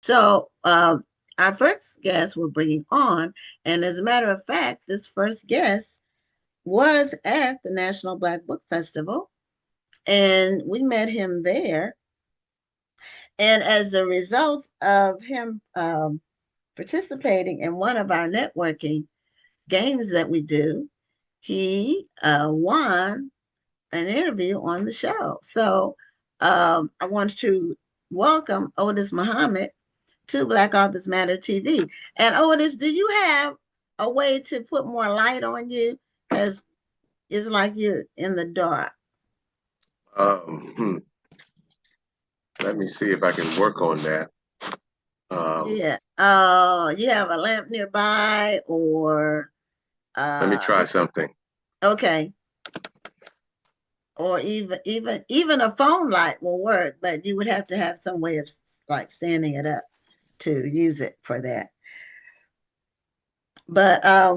So our first guest we're bringing on, and as a matter of fact, this first guest was at the National Black Book Festival, and we met him there. And as a result of him participating in one of our networking games that we do, he won an interview on the show. So I want to welcome Otis Muhammad to Black Authors Matter TV. And Otis, do you have a way to put more light on you? Because it's like you're in the dark. Um, hmm, Let me see if I can work on that. Um, Yeah. You have a lamp nearby or Let me uh try something. okay. Or even a phone light will work, but you would have to have some way of like standing it up to use it for that. But I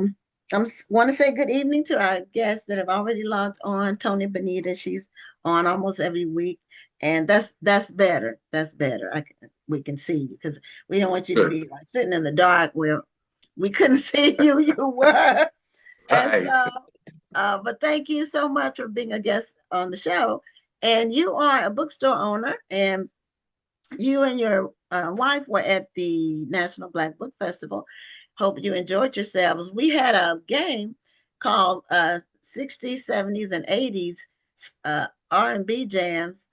want to say good evening to our guests that have already logged on. Tony Benita, she's on almost every week, and that's better. That's better. We can see you because we don't want you to Good. be like sitting in the dark where we couldn't see you. You were, and Hi. so. But thank you so much for being a guest on the show. And you are a bookstore owner, and you and your wife were at the National Black Book Festival. Hope you enjoyed yourselves. We had a game called 60s, 70s, and 80s R&B jams,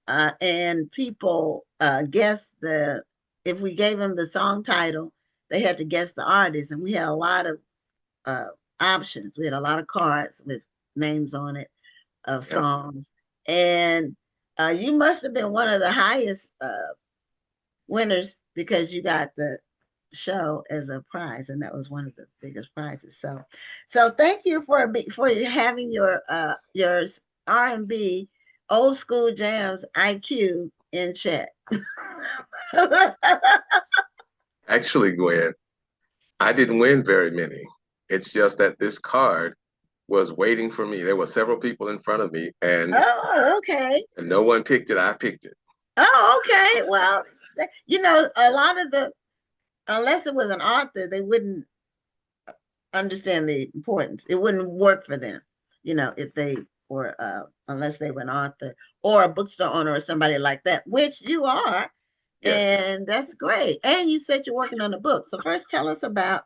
and people guessed if we gave them the song title, they had to guess the artist, and we had a lot of uh, options. We had a lot of cards with names on it of Yeah. songs, and you must have been one of the highest winners because you got the show as a prize, and that was one of the biggest prizes. So thank you for having your R&B old school jams IQ in check. Actually, Gwen, I didn't win very many. It's just that this card was waiting for me. There were several people in front of me, Oh, okay. and no one picked it. I picked it. Oh, okay. Well, a lot of unless it was an author, they wouldn't understand the importance. It wouldn't work for them, if they were, unless they were an author or a bookstore owner or somebody like that, which you are. Yes. And that's great. And you said you're working on a book. So first tell us about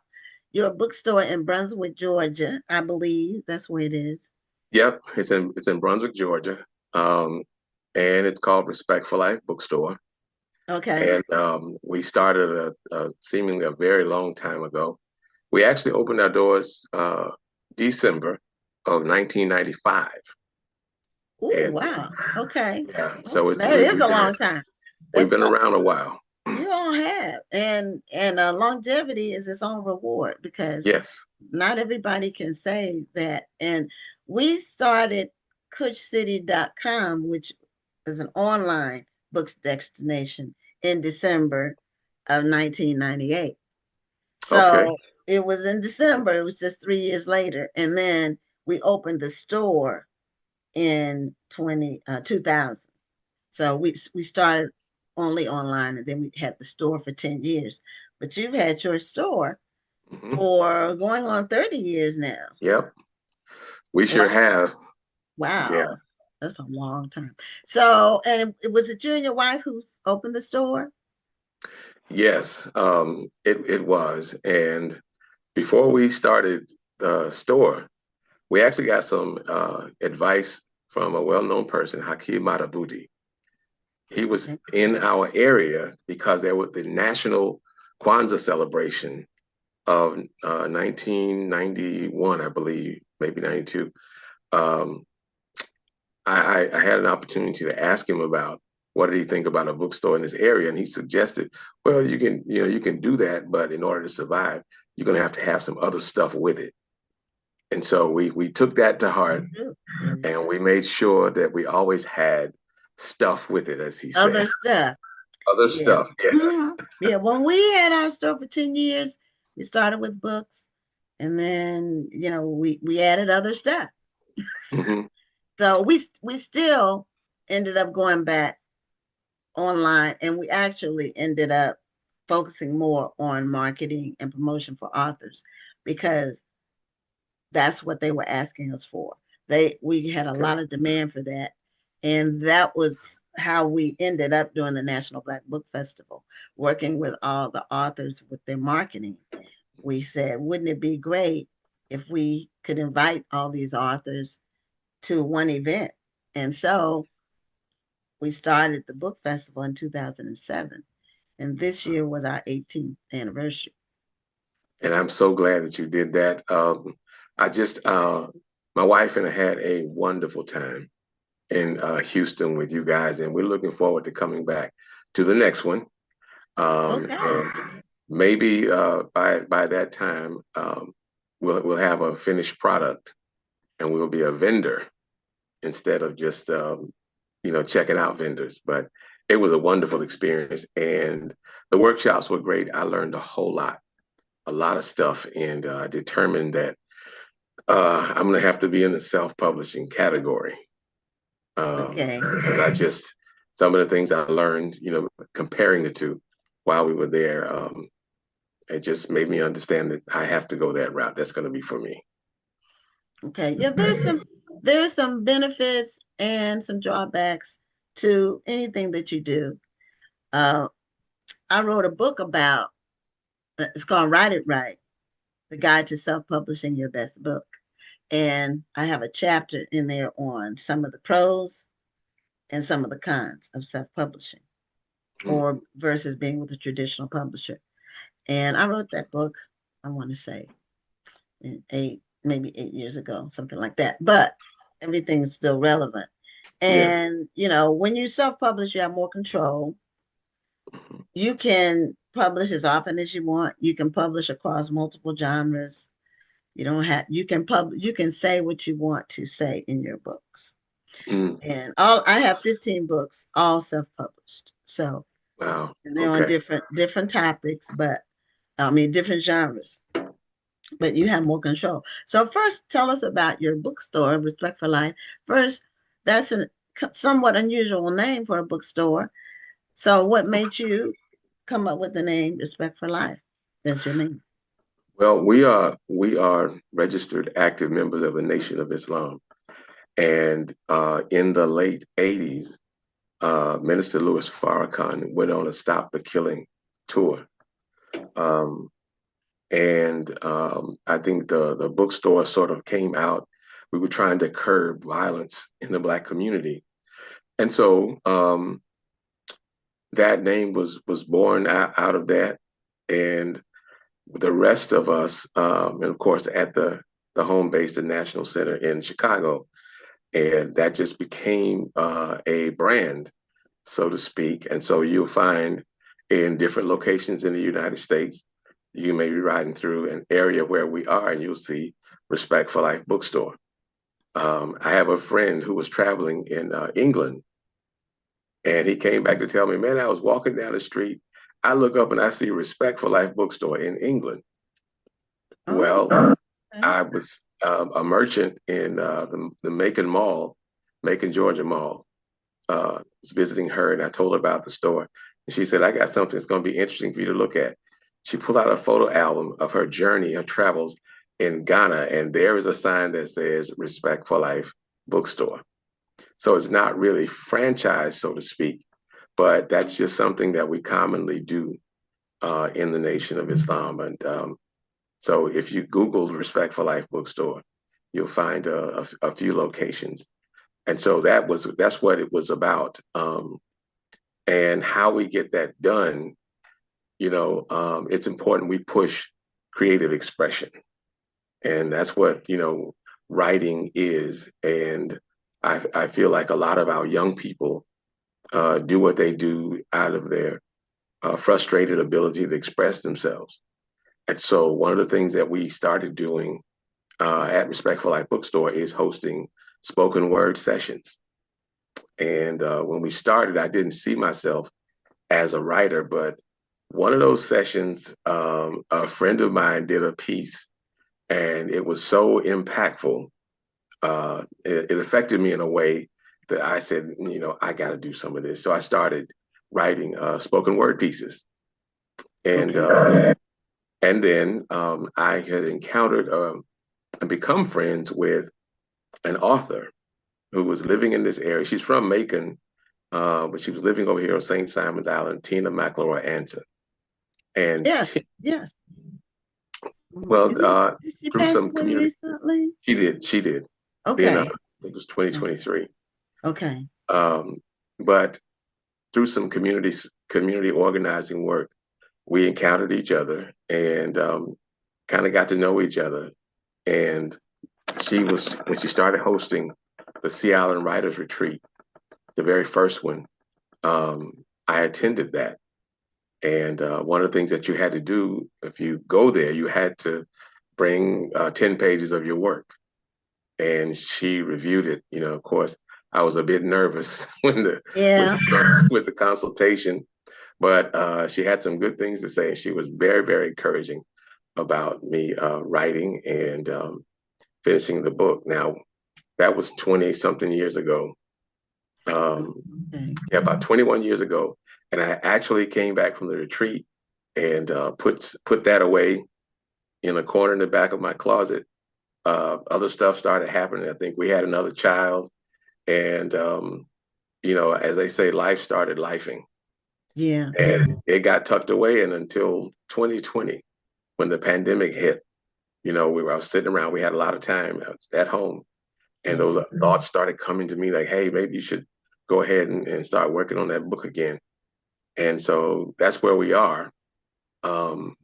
your bookstore in Brunswick, Georgia. I believe that's where it is. Yep. It's in Brunswick, Georgia, um, and it's called Respect for Life Bookstore. Okay. And we started seemingly a very long time ago. We actually opened our doors December of 1995. Oh, And wow. Okay. yeah, Oh, so it's that we, is we've a been long time. we've That's been around a while. You all have, and longevity is its own reward because Yes. not everybody can say that. And we started CushCity.com, which is an online books destination, in December of 1998. Okay. So it was in December. It was just 3 years later, and then we opened the store in 2000. So we started only online, and then we had the store for 10 years. But you've had your store Hmm. for going on 30 years now. Yep. We sure Wow. have. Yeah. Wow. That's a long time. So, and was it you and your wife who opened the store? Yes. It was. And before we started the store, we actually got some advice from a well-known person, Hakeem Matabuti. He was Okay. in our area because there was the National Kwanzaa celebration of 1991, I believe, maybe 92. Um, I had an opportunity to ask him about what did he think about a bookstore in this area, and he suggested, well, you can do that, but in order to survive, you're going to have some other stuff with it. And so we took that to heart, You and we made sure that we always had stuff with it, as he said, Other stuff. other Yeah. stuff. Yeah. Yeah. When we had our store for 10 years, we started with books, and then, we added other stuff. Hmm. So we still ended up going back online, and we actually ended up focusing more on marketing and promotion for authors because that's what they were asking us for. We had a Okay. lot of demand for that. And that was how we ended up doing the National Black Book Festival, working with all the authors with their marketing. We said, wouldn't it be great if we could invite all these authors to one event? And so we started the book festival in 2007. And this year was our 18th anniversary. And I'm so glad that you did that. I just, my wife and I had a wonderful time in Houston with you guys, and we're looking forward to coming back to the next one. Okay. And maybe by that time, we'll have a finished product, and we'll be a vendor instead of just checking out vendors. But it was a wonderful experience, and the workshops were great. I learned a lot of stuff, and determined that I'm going to have to be in the self-publishing category Okay. because some of the things I learned, comparing the two while we were there, it just made me understand that I have to go that route. That's going to be for me. Okay. Yeah, there's some benefits and some drawbacks to anything that you do. Uh, I wrote a book about it's called Write It Right, the guide to self-publishing your best book. And I have a chapter in there on some of the pros and some of the cons of self-publishing Mm. or versus being with a traditional publisher. And I wrote that book, I want to say, maybe 8 years ago, something like that. But everything is still relevant. Yeah. And, when you self publish, you have more control. You can publish as often as you want. You can publish across multiple genres. You can say what you want to say in your books. Mm. And I have 15 books, all self published. So, Wow. and they're on Okay. different topics, but I mean, different genres, but you have more control. So first, tell us about your bookstore, Respect for Life. First, that's a somewhat unusual name for a bookstore. So what made you come up with the name Respect for Life as your name? Well, we are registered active members of the Nation of Islam, and in the late '80s, Minister Louis Farrakhan went on a Stop the Killing tour. Um, and I think the bookstore sort of came out. We were trying to curb violence in the Black community, and so that name was born out of that. And the rest of us, and of course, at the home base, the National Center in Chicago, and that just became a brand, so to speak. And so you'll find in different locations in the United States, you may be riding through an area where we are, and you'll see Respect for Life Bookstore. I have a friend who was traveling in England, and he came back to tell me, man, I was walking down the street. I look up and I see Respect for Life Bookstore in England. Oh, Well, okay. I was a merchant in the Macon Mall, Macon, Georgia Mall. Was visiting her, and I told her about the store. And she said, I got something that's going to be interesting for you to look at. She pulled out a photo album of her journey, her travels in Ghana, and there is a sign that says Respect for Life Bookstore. So it's not really franchised, so to speak, but that's just something that we commonly do in the Nation of Islam. And so if you Google Respect for Life Bookstore, you'll find a few locations. And so that's what it was about. And how we get that done, it's important we push creative expression. And that's what, writing is. And I feel like a lot of our young people do what they do out of their frustrated ability to express themselves. And so one of the things that we started doing at Respect for Life Bookstore is hosting spoken word sessions. And when we started, I didn't see myself as a writer, but one of those sessions, a friend of mine did a piece, and it was so impactful. It affected me in a way that I said, I got to do some of this. So I started writing spoken word pieces. And Okay. then I had encountered and become friends with an author who was living in this area. She's from Macon, but she was living over here on St. Simon's Island, Tina McElroy Anson. And Yes. Yes. Mhm. well, Did she through pass some away community, recently? she did. In I Okay. think it was 2023. Okay. Um, but through some community organizing work, we encountered each other and kind of got to know each other. And she was when she started hosting the Sea Island Writers Retreat, the very first one. I attended that, and one of the things that you had to do if you go there, you had to bring 10 pages of your work, and she reviewed it. Of course, I was a bit nervous Yeah. with the consultation, but she had some good things to say. She was very, very encouraging about me writing and finishing the book. Now, that was 20 something years ago. Um, Okay. yeah, about 21 years ago. And I actually came back from the retreat and put that away in a corner in the back of my closet. Other stuff started happening. I think we had another child. And, as they say, life started lifing. Yeah. And it got tucked away. And until 2020, when the pandemic hit, I was sitting around, we had a lot of time at home. And Yeah. those thoughts started coming to me like, hey, maybe you should go ahead and start working on that book again. And so that's where we are. Um,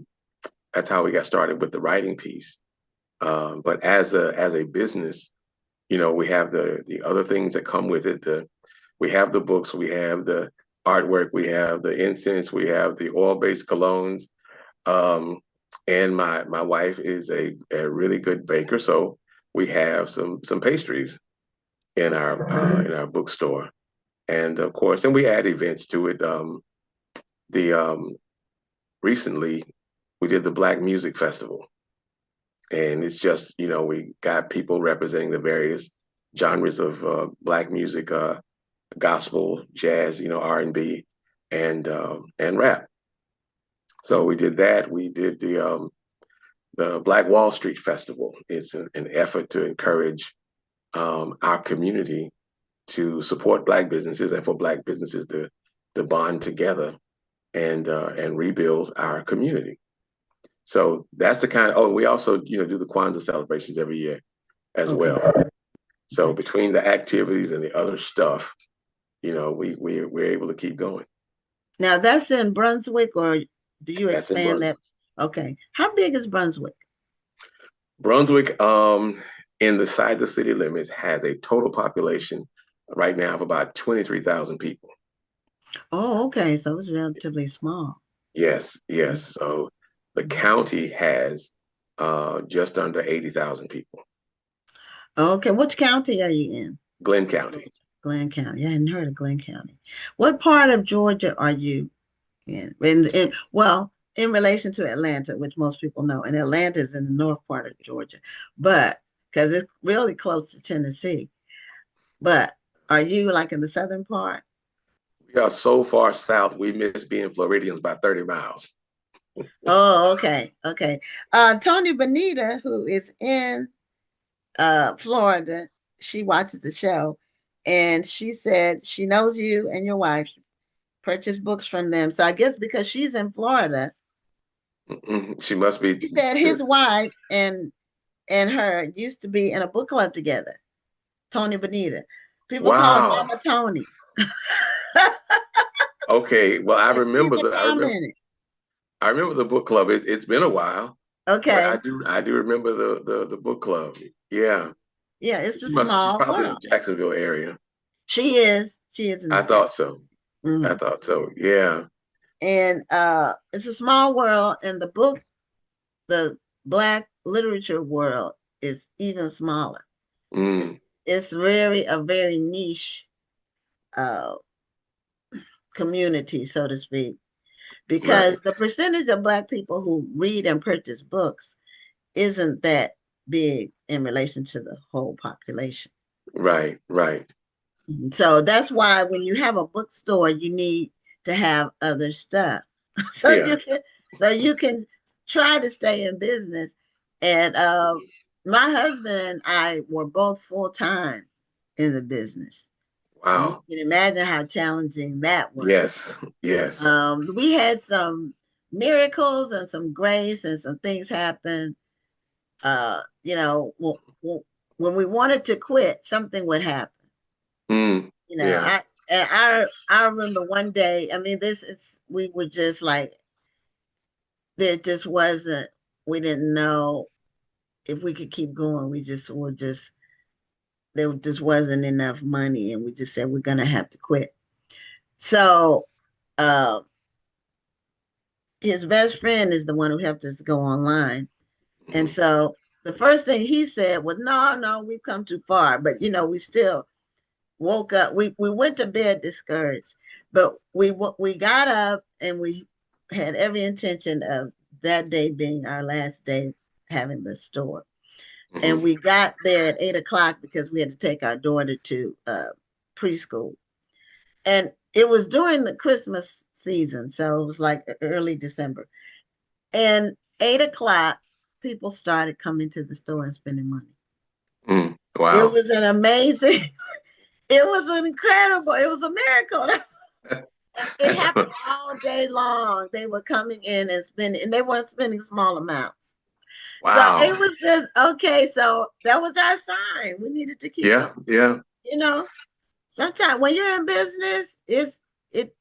that's how we got started with the writing piece. But as a business, we have the other things that come with it. We have the books, we have the artwork, we have the incense, we have the oil-based colognes. And my wife is a really good baker, so we have some pastries in our bookstore. And of course, and we add events to it. The Recently we did the Black Music Festival, and it's just we got people representing the various genres of Black music, gospel, jazz, R&B, and rap. So we did that. We did the Black Wall Street Festival. It's an effort to encourage our community to support Black businesses and for Black businesses to bond together and rebuild our community. So that's the kind of, oh, we also, do the Kwanzaa celebrations every year as Okay. well. So Okay. between the activities and the other stuff, we're able to keep going. Now that's in Brunswick, or do you That's in expand that? Brunswick. Okay. How big is Brunswick? Brunswick, in the side of the city limits, has a total population right now of about 23,000 people. Oh, okay. So it's relatively small. Yes, yes. So the county has just under 80,000 people. Okay. Which county are you in? Glenn County. Glenn County. I hadn't heard of Glenn County. What part of Georgia are you in? Well, in relation to Atlanta, which most people know, and Atlanta is in the north part of Georgia, but because it's really close to Tennessee. But are you like in the southern part? We are so far south, we miss being Floridians by 30 miles. Oh, okay, okay. Tony Bonita, who is in Florida, she watches the show, and she said she knows you and your wife purchased books from them. So I guess because she's in Florida, She must be. she said his wife and her used to be in a book club together. Tony Bonita. People call her Wow. Mama Tony. Okay. Well, I And she's remember a commented. I remember the book club. It's been a while, but Okay. I do remember the book club. Yeah. Yeah, it's a She's small probably in world. the Jacksonville area. She is. She is in I the thought Jackson. so. I Mhm. thought so. Yeah. And it's a small world, and the Black literature world is even smaller. It's Mm, it's very a very niche uh, community, so to speak, right. because the percentage of Black people who read and purchase books isn't that big in relation to the whole population. Right. Right. So that's why when you have a bookstore, you need to have other stuff. So Yeah. so you can try to stay in business. And my husband and I were both full time in the business. So you Wow. can imagine how challenging that was. Yes. Yes. We had some miracles and some grace and some things happen. You know, when we wanted to quit, something would happen. Mm. You know, Yeah. I remember one day. I mean, this is we were just like there just wasn't. We didn't know if we could keep going. We just were just there just wasn't enough money, and we just said we're gonna have to quit. So, uh, his best friend is the one who helped us go online. And Mhm. so the first thing he said was, "No, no, we've come too far." But we still woke up. We went to bed discouraged, but we got up and we had every intention of that day being our last day having the store. And Mhm. we got there at 8 o'clock because we had to take our daughter to preschool. And it was during the Christmas season, so it was like early December. And 8 o'clock, people started coming to the store and spending money. Mm. It Wow. was an amazing, it was incredible. It was a miracle. It happened all day long. They were coming in and spending, and they weren't spending small amounts. So Wow. it was just okay. So that was our sign. We needed to keep going. Yeah. Yeah. You know, sometimes when you're in business, it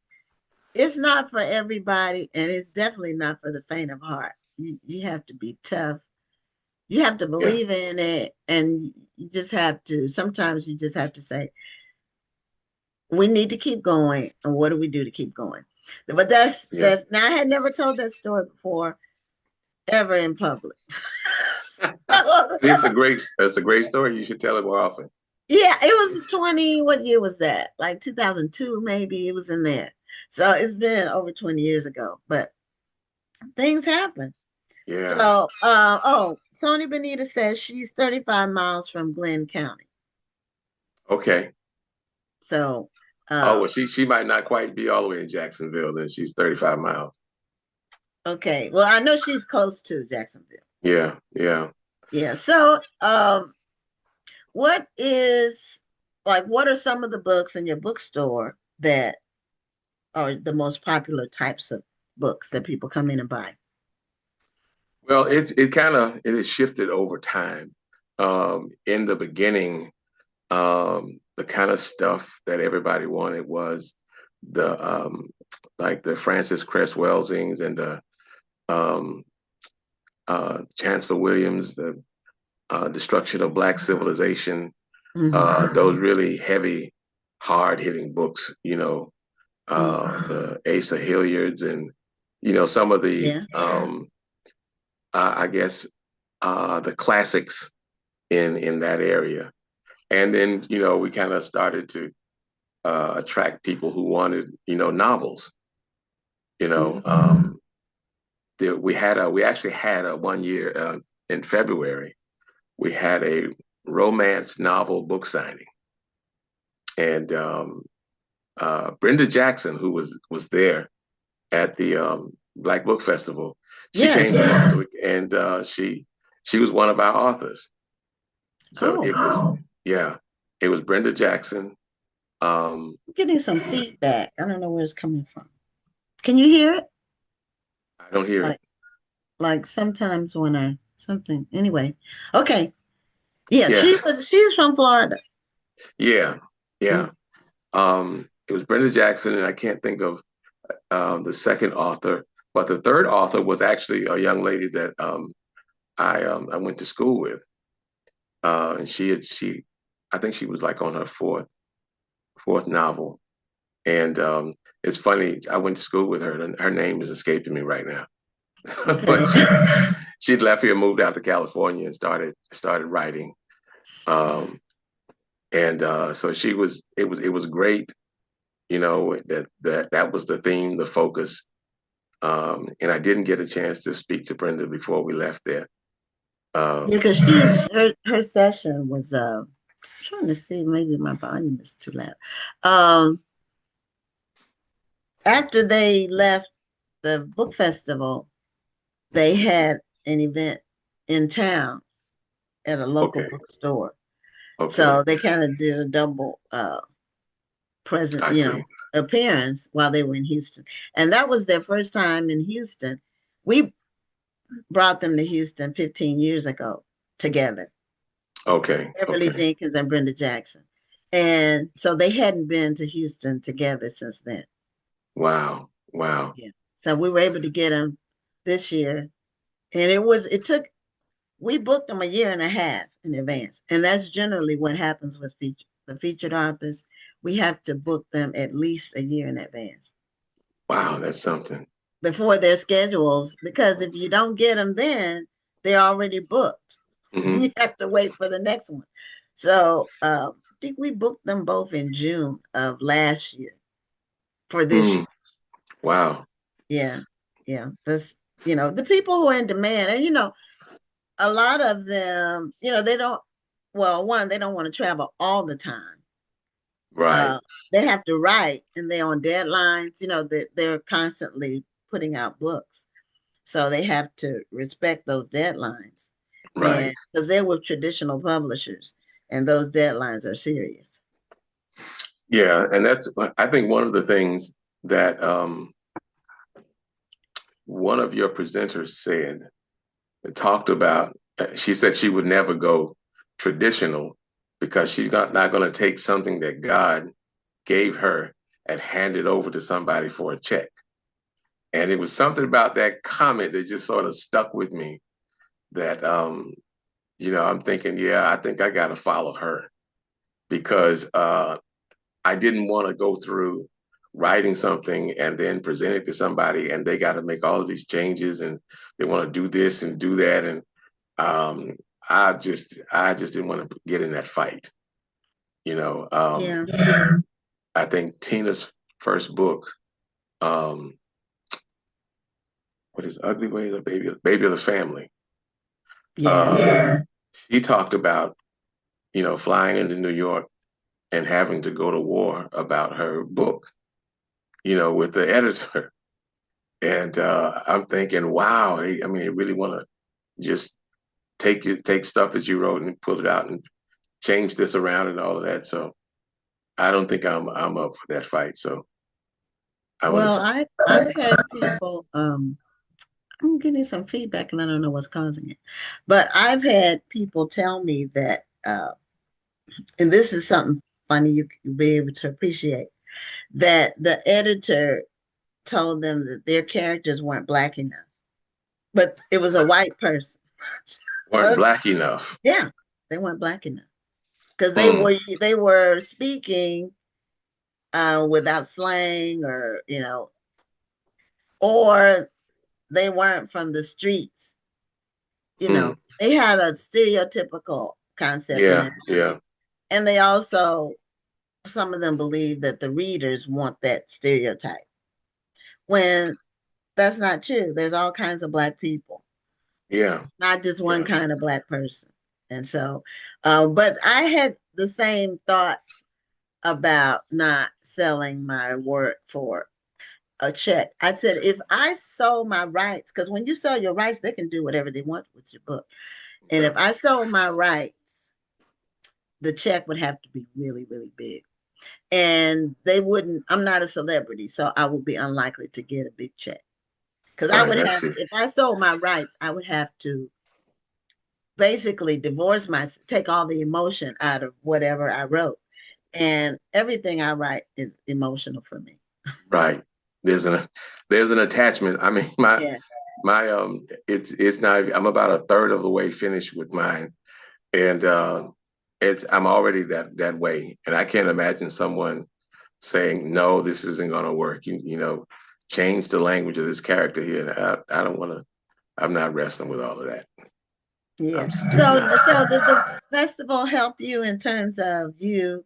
it's not for everybody, and it's definitely not for the faint of heart. You have to be tough. You have to Yeah. believe in it, and you just have to. Sometimes you just have to say, "We need to keep going." And what do we do to keep going? But Yeah. that's. Now I had never told that story before, ever in public. It's a great story. You should tell it more often. Yeah, it was 20. What year was that? Like 2002, maybe it was in there. So it's been over 20 years ago, but things happen. Yeah. So, Tony Benita says she's 35 miles from Glenn County. Okay. So, Oh uh, well, she might not quite be all the way in Jacksonville. Then she's 35 miles. okay. Well, I know she's close to Jacksonville. Yeah. Yeah. Yeah. So, what is what are some of the books in your bookstore that are the most popular types of books that people come in and buy? Well, it has shifted over time. In the beginning, the kind of stuff that everybody wanted was the like the Francis Cress Welsings and the um, Chancellor Williams, the Destruction of Black Civilization. Hmm. Those really heavy, hard hitting books. Hmm. The Asa Hilliards and some of the Yeah. I guess the classics in that area. And then we kind of started to attract people who wanted novels. You know, Hmm. um, we actually had a one year in February we had a romance novel book signing, and Brenda Jackson, who was there at the Black Book Festival, she came Yes. to Brunswick, and she was one of our authors. So Oh, it was yeah, it was Brenda Jackson. Um, I'm getting some feedback. I don't know where it's coming from. Can you hear it? I don't hear it. Like, like sometimes when I something. Anyway, okay. Yeah, Yes, she's from Florida. yeah, Mm. yeah. It was Brenda Jackson, and I can't think of the second author, but the third author was actually a young lady that I went to school with, and I think she was like on her fourth novel, and it's funny. I went to school with her, and her name is escaping me right now, but Okay. she'd left here, moved out to California, and started writing. Um, and so it was great, that was the theme, the focus. And I didn't get a chance to speak to Brenda before we left there. Yeah, Um, because her session was I'm trying to see, maybe my volume is too loud. Um after they left the book festival, they had an event in town at a local Okay. bookstore. Okay. So they kind of did a double present, I see. appearance while they were in Houston. And that was their first time in Houston. We brought them to Houston 15 years ago together, Okay. Beverly Okay. Jenkins and Brenda Jackson. And so they hadn't been to Houston together since then. Wow. Wow. Yeah. So we were able to get them this year. And it took, we booked them a year and a half in advance. And that's generally what happens with the featured authors. We have to book them at least a year in advance Wow. That's something. before their schedules, because if you don't get them then, they're already booked. Hmm. You have to wait for the next one. So I think we booked them both in June of last year for this Mm. year. Wow. Yeah. Yeah. This, the people who are in demand, and a lot of them, they don't, well, one, they don't want to travel all the time. Right. Uh, they have to write and they're on deadlines, they're constantly putting out books. So they have to respect those deadlines. And Right. because they're with traditional publishers and those deadlines are serious. Yeah. And that's, I think one of the things that one of your presenters said, talked about, she said she would never go traditional because she's not going to take something that God gave her and hand it over to somebody for a check. And it was something about that comment that just sort of stuck with me that, I'm thinking, yeah, I think I got to follow her because I didn't want to go through writing something and then present it to somebody and they got to make all of these changes and they want to do this and do that. And um, I just didn't want to get in that fight. You know, Yeah. I think Tina's first book, um, what is Ugly Way of the Baby of the Family. Yes. Uh, she talked about, flying into New York and having to go to war about her book, with the editor. And I'm thinking, wow, I mean, they really want to just take stuff that you wrote and pull it out and change this around and all of that. So I don't think I'm up for that fight. So I want to Well, say, I've had people I'm getting some feedback and I don't know what's causing it. But I've had people tell me that and this is something funny you'll be able to appreciate, that the editor told them that their characters weren't black enough, but it was a white person. weren't black enough. Yeah, they weren't black enough because they Hmm. were they were speaking without slang, or they weren't from the streets. Hmm. They had a stereotypical concept in Yeah, their mind, yeah, and they also, some of them believe that the readers want that stereotype when that's not true. There's all kinds of black people, yeah, not just one yeah. kind of black person. And so, but I had the same thoughts about not selling my work for a check. I said, if I sold my rights, because when you sell your rights, they can do whatever they want with your book. And Yeah. if I sold my rights, the check would have to be really, really big. And they wouldn't, I'm not a celebrity, so I would be unlikely to get a big check. Because I Right. would I have, see. if I sold my rights, I would have to basically take all the emotion out of whatever I wrote. And everything I write is emotional for me. Right. There's an there's an attachment. I mean, my Yeah. my it's not. I'm about a third of the way finished with mine, and I'm already that way, and I can't imagine someone saying no, this isn't going to work. Change the language of this character here. And I don't want to. I'm not wrestling with all of that. Yeah. I'm just So, not. so did the festival help you in terms of you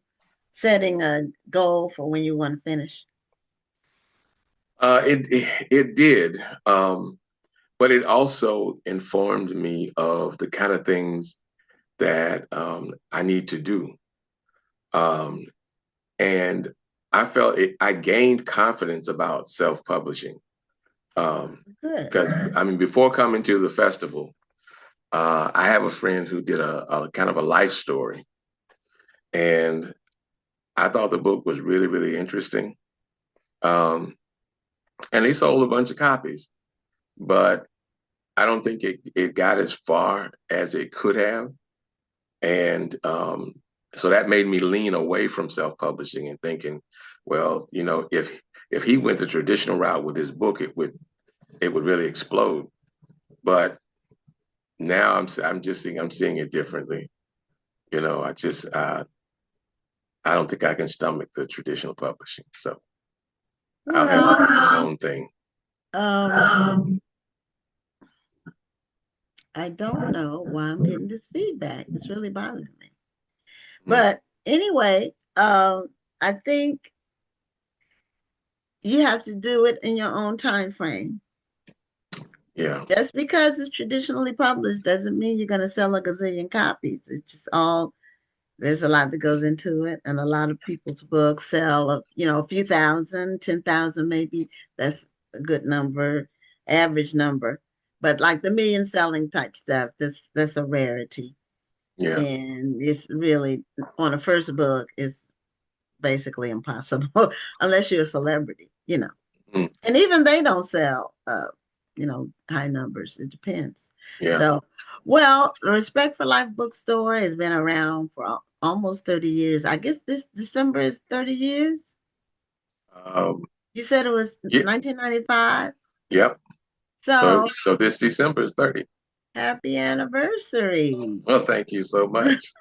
setting a goal for when you want to finish? It did, but it also informed me of the kind of things that I need to do. Um, and I felt it. I gained confidence about self-publishing Good. Because I mean, before coming to the festival, I have a friend who did a kind of a life story, and I thought the book was really, really interesting. Um, and he sold a bunch of copies, but I don't think it got as far as it could have. And so that made me lean away from self-publishing and thinking, well, if he went the traditional route with his book, it would really explode. But now I'm seeing it differently. I don't think I can stomach the traditional publishing. So I'll have Well, my own thing. um, I don't know why I'm getting this feedback. It's really bothering me. Mm, But anyway, I think you have to do it in your own time frame. yeah, Just because it's traditionally published doesn't mean you're going to sell a gazillion copies. It's just all there's a lot that goes into it, and a lot of people's books sell, a few thousand, 10,000 maybe. That's a good number, average number. But like the million selling type stuff, that's a rarity, yeah, and it's really on a first book is basically impossible unless you're a celebrity. mm, And even they don't sell high numbers. It depends. yeah. So, well, Respect for Life bookstore has been around for almost 30 years. I guess this December is 30 years. Um, You said it was yeah, 1995. yep. So So, so this December is 30. happy anniversary. Well, thank you so much.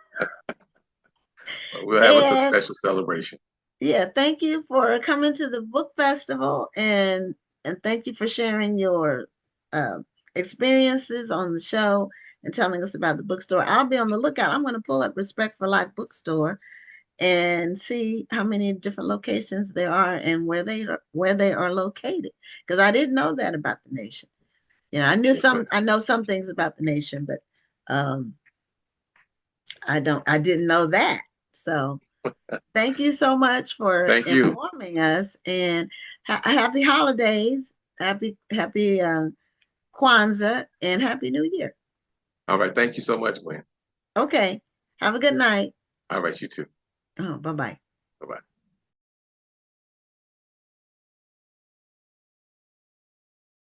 We'll have a And special celebration. yeah, thank you for coming to the book festival, and thank you for sharing your uh, experiences on the show and telling us about the bookstore. I'll be on the lookout. I'm going to pull up Respect for Life bookstore and see how many different locations there are and where they are located, because I didn't know that about the nation. Yes, ma'am. I know some things about the nation, but um, I didn't know that. So thank you so much for Thank you. informing us, and happy holidays, happy Kwanzaa, and happy New Year. All right. Thank you so much, Gwen. Okay, have a good night. All right, you too. Oh, bye bye. Bye bye.